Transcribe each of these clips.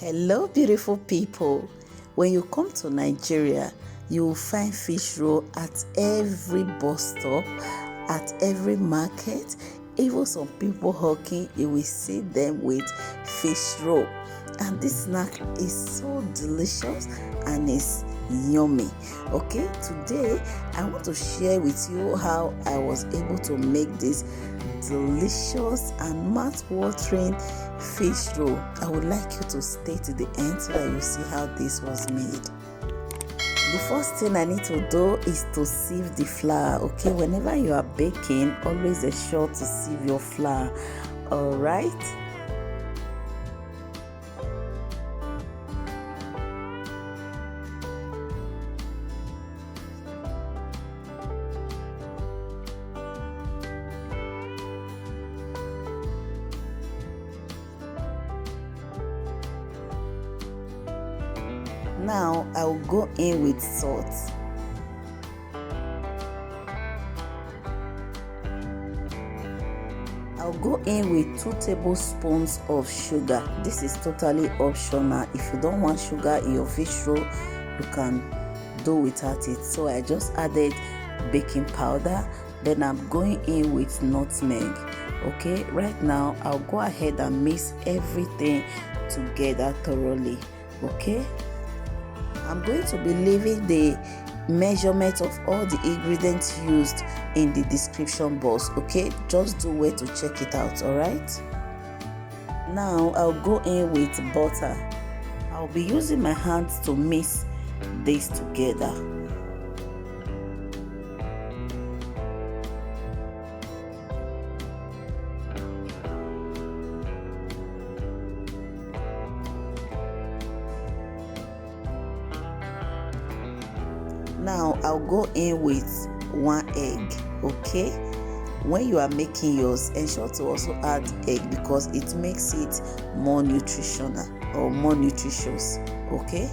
Hello beautiful people. When you come to Nigeria, you will find fish roll at every bus stop, at every market. Even some people hawking, you will see them with fish roll. And this snack is so delicious and it's yummy. Okay, today I want to share with you how I was able to make this delicious and mouth-watering fish roll. I would like you to stay to the end so that you see how this was made. The first thing I need to do is to sieve the flour. Okay, whenever you are baking, always ensure to sieve your flour. All right. Now I'll go in with salt. I'll go in with 2 tablespoons of sugar. This is totally optional. If you don't want sugar in your fish roll, you can do without it. So I just added baking powder. Then I'm going in with nutmeg. Okay, right now I'll go ahead and mix everything together thoroughly. Okay, I'm going to be leaving the measurement of all the ingredients used in the description box. Okay, just do where to check it out. All right, now I'll go in with butter. I'll be using my hands to mix this together. Now I'll go in with 1 egg. Okay, when you are making yours, ensure to also add egg because it makes it more nutritional or more nutritious. Okay,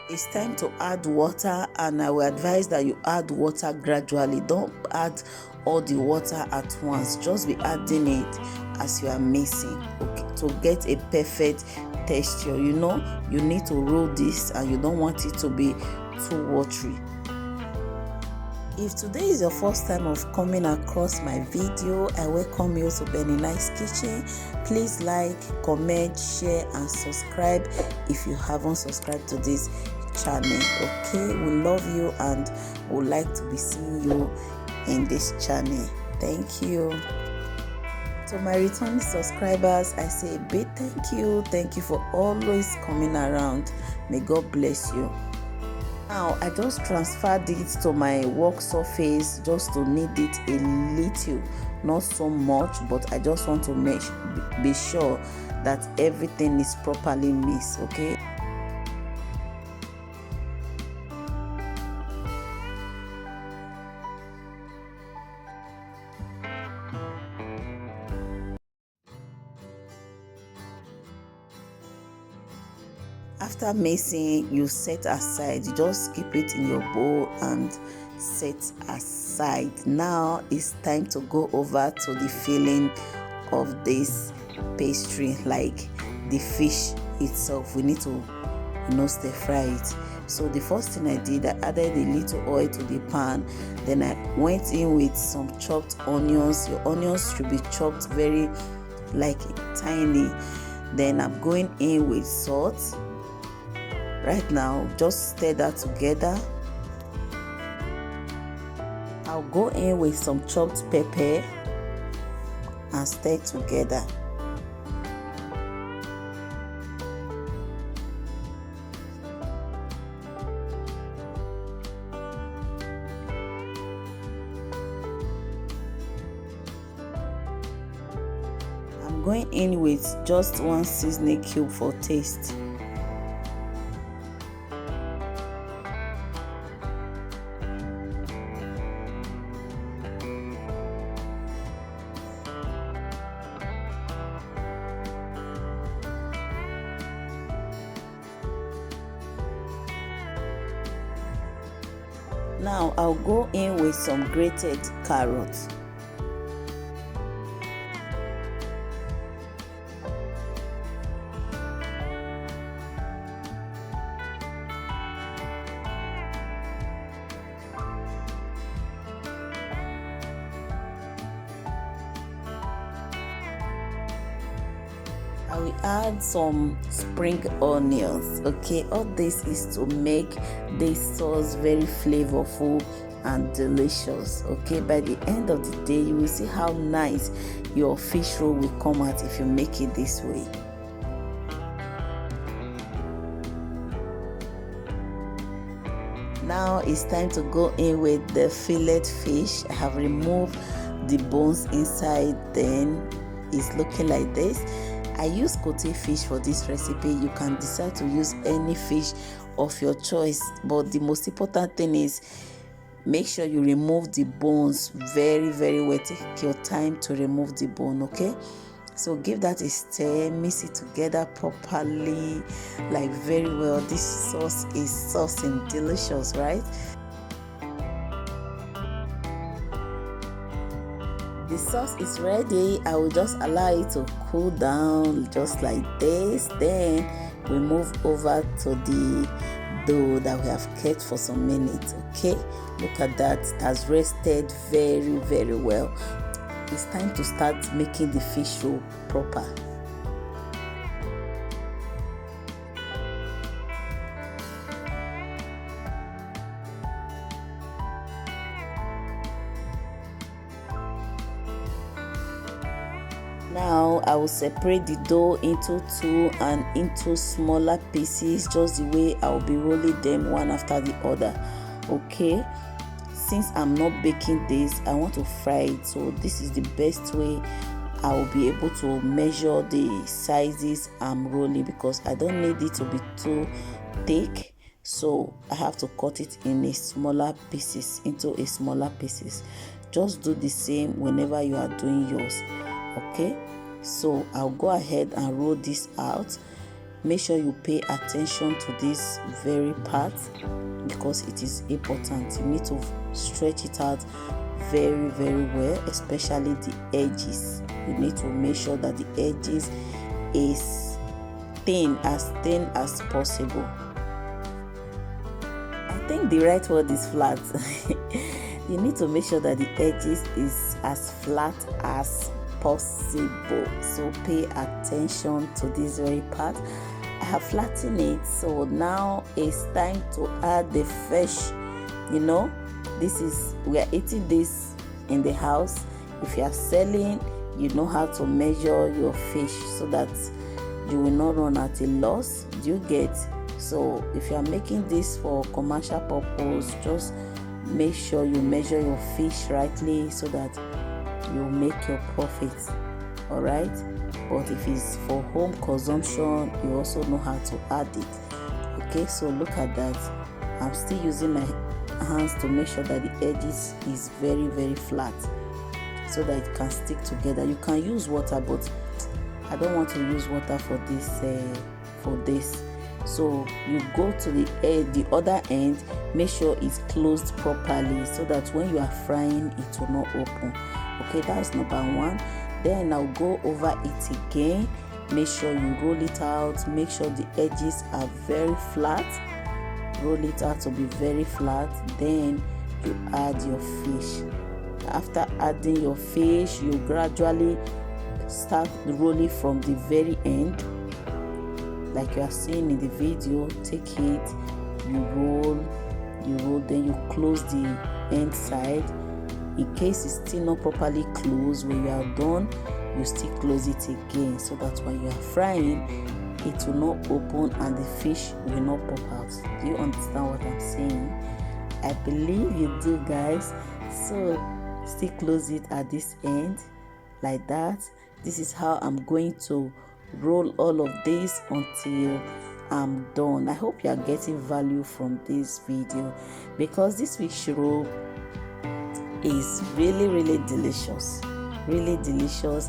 it's time to add water, and I will advise that you add water gradually. Don't add all the water at once. Just be adding it as you are mixing, okay, to get a perfect texture. You know, you need to roll this and you don't want it to be too watery. If today is your first time of coming across my video, I welcome you to Benninice Kitchen. Please like, comment, share and subscribe if you haven't subscribed to this channel. Okay, we love you and would like to be seeing you in this channel. Thank you. To my returning subscribers, I say a big thank you for always coming around. May God bless you. Now I just transferred it to my work surface just to knead it a little, not so much, but I just want to be sure that everything is properly mixed. Okay, after mixing, you set aside. You just keep it in your bowl and set aside. Now it's time to go over to the filling of this pastry, like the fish itself. We need to, stir fry it. So the first thing I did, I added a little oil to the pan. Then I went in with some chopped onions. Your onions should be chopped very tiny. Then I'm going in with salt. Right now, just stir that together. I'll go in with some chopped pepper and stir together. I'm going in with just 1 seasoning cube for taste. Now I'll go in with some grated carrots. I will add some spring onions. Okay, all this is to make this sauce very flavorful and delicious. Okay, by the end of the day you will see how nice your fish roll will come out if you make it this way. Now it's time to go in with the fillet fish. I have removed the bones inside, then it's looking like this. I use kote fish for this recipe. You can decide to use any fish of your choice, but the most important thing is make sure you remove the bones very well. Take your time to remove the bone. Okay, so give that a stir, mix it together properly, like very well. This sauce is saucing delicious, right? The sauce is ready. I will just allow it to cool down just like this. Then we move over to the dough that we have kept for some minutes. Okay, look at that. It has rested very well. It's time to start making the fish roll proper. Now I will separate the dough into two and into smaller pieces, just the way I will be rolling them one after the other. Okay, since I'm not baking this, I want to fry it, so this is the best way I will be able to measure the sizes I'm rolling, because I don't need it to be too thick, so I have to cut it in a smaller pieces, into a smaller pieces. Just do the same whenever you are doing yours. Okay, so I'll go ahead and roll this out. Make sure you pay attention to this very part, because it is important. You need to stretch it out very well, especially the edges. You need to make sure that the edges is thin as possible. I think the right word is flat. You need to make sure that the edges is as flat as possible, so pay attention to this very part. I have flattened it, so now it's time to add the fish. You know, we are eating this in the house. If you are selling, you know how to measure your fish so that you will not run at a loss. Do you get? So if you are making this for commercial purpose, just make sure you measure your fish rightly so that you make your profits. All right, but if it's for home consumption, you also know how to add it. Okay, so look at that. I'm still using my hands to make sure that the edges is very flat, so that it can stick together. You can use water, but I don't want to use water for this. So you go to the other end, make sure it's closed properly, so that when you are frying, it will not open. Okay, that's number one. Then I'll go over it again. Make sure you roll it out. Make sure the edges are very flat. Roll it out to be very flat. Then you add your fish. After adding your fish, you gradually start rolling from the very end, like you are seeing in the video. Take it, you roll, then you close the end side. In case it's still not properly closed, when you are done, you still close it again, so that when you are frying, it will not open and the fish will not pop out. Do you understand what I'm saying? I believe you do, guys. So still close it at this end like that. This is how I'm going to roll all of this until I'm done. I hope you are getting value from this video, because this fish roll is really delicious,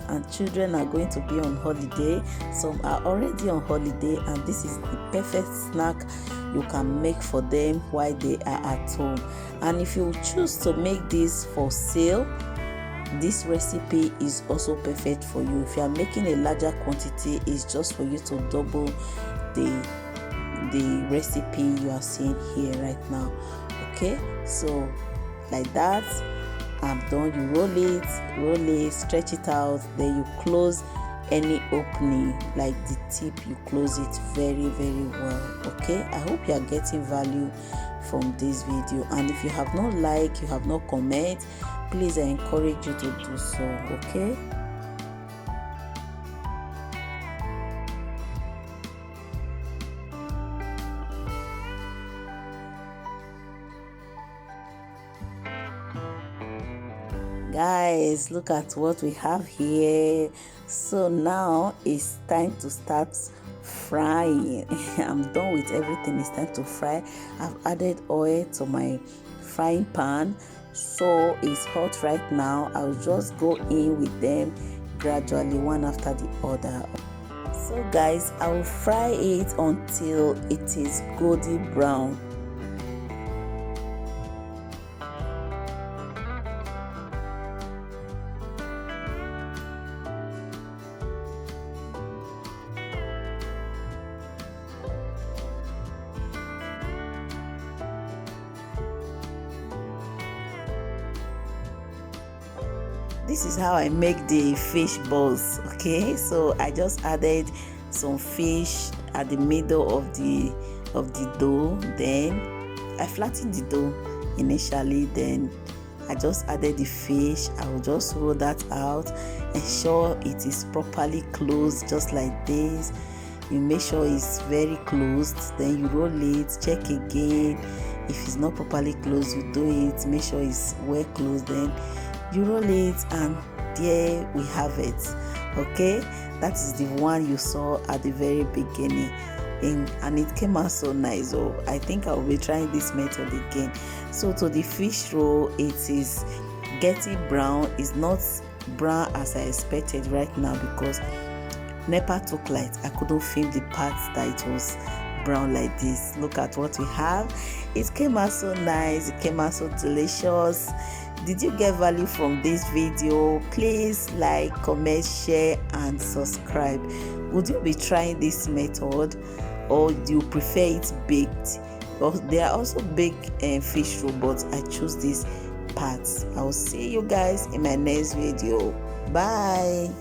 and children are going to be on holiday. Some are already on holiday, and this is the perfect snack you can make for them while they are at home. And if you choose to make this for sale, this recipe is also perfect for you. If you are making a larger quantity, it's just for you to double the recipe you are seeing here right now. Okay, so like that, I'm done. You roll it, stretch it out, then you close any opening, like the tip, you close it very well. Okay, I hope you are getting value from this video, and if you have not liked, you have not comment, please, I encourage you to do so. Okay, guys, look at what we have here. So now it's time to start frying. I'm done with everything. It's time to fry. I've added oil to my frying pan, so it's hot right now. I'll just go in with them gradually, one after the other. So guys, I will fry it until it is golden brown. This is how I make the fish balls. Okay, so I just added some fish at the middle of the dough. Then I flattened the dough initially, then I just added the fish. I will just roll that out, ensure it is properly closed, just like this. You make sure it's very closed, then you roll it, check again. If it's not properly closed, you do it, make sure it's well closed, then you roll it, and there we have it. Okay, that is the one you saw at the very beginning, and it came out so nice. So I think I will be trying this method again. So to the fish roll, it is getting brown. It's not brown as I expected right now because NEPA took light. I couldn't film the parts that it was brown like this. Look at what we have. It came out so nice. It came out so delicious. Did you get value from this video? Please like, comment, share, and subscribe. Would you be trying this method, or do you prefer it baked? Well, there are also baked fish roll, but I choose these parts. I will see you guys in my next video. Bye.